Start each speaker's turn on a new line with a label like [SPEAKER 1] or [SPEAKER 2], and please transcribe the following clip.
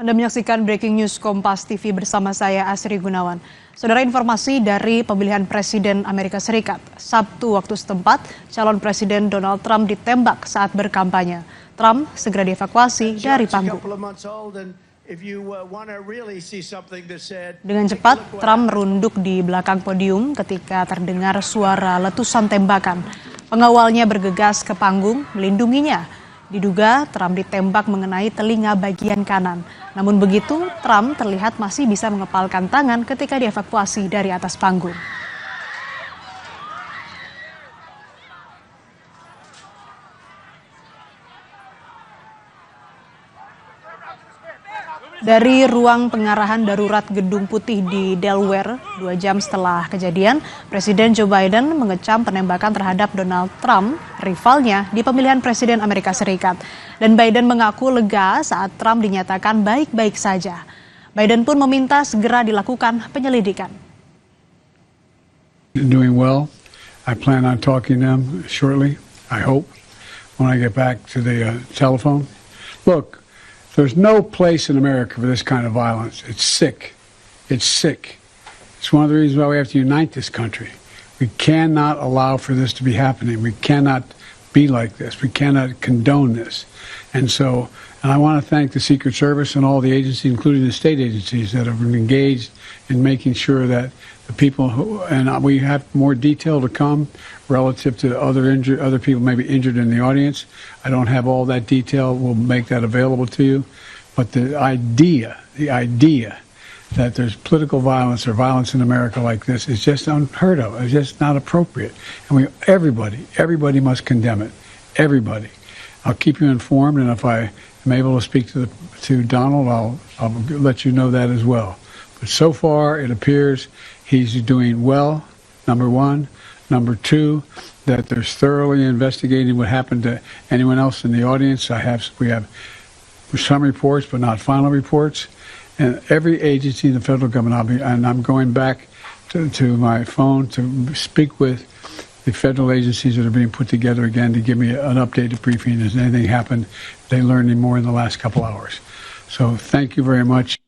[SPEAKER 1] Anda menyaksikan Breaking News Kompas TV bersama saya Asri Gunawan. Saudara, informasi dari pemilihan Presiden Amerika Serikat. Sabtu waktu setempat, calon Presiden Donald Trump ditembak saat berkampanye. Trump segera dievakuasi dari panggung. Dengan cepat, Trump merunduk di belakang podium ketika terdengar suara letusan tembakan. Pengawalnya bergegas ke panggung melindunginya. Diduga Trump ditembak mengenai telinga bagian kanan. Namun begitu, Trump terlihat masih bisa mengepalkan tangan ketika dievakuasi dari atas panggung. Dari ruang pengarahan darurat Gedung Putih di Delaware, 2 jam setelah kejadian, Presiden Joe Biden mengecam penembakan terhadap Donald Trump, rivalnya di pemilihan Presiden Amerika Serikat. Dan Biden mengaku lega saat Trump dinyatakan baik-baik saja. Biden pun meminta segera dilakukan penyelidikan.
[SPEAKER 2] Doing well. I plan on talking to them shortly, I hope, when I get back to the telephone. Look. There's no place in America for this kind of violence. It's sick. It's sick. It's one of the reasons why we have to unite this country. We cannot allow for this to be happening. We cannot be like this. We cannot condone this. And I want to thank the Secret Service and all the agencies, including the state agencies, that have been engaged in making sure that the people and we have more detail to come relative to other people maybe injured in the audience. I don't have all that detail. We'll make that available to you. But the idea that there's political violence or violence in America like this is just unheard of. It's just not appropriate. And everybody must condemn it. Everybody. I'll keep you informed, and if I am able to speak to Donald, I'll let you know that as well. But so far, it appears he's doing well, number one. Number two, that they're thoroughly investigating what happened to anyone else in the audience. We have some reports, but not final reports. And every agency in the federal government, I'm going back to my phone to speak with the federal agencies that are being put together again to give me an updated briefing. Has anything happened? They learned any more in the last couple hours. So thank you very much.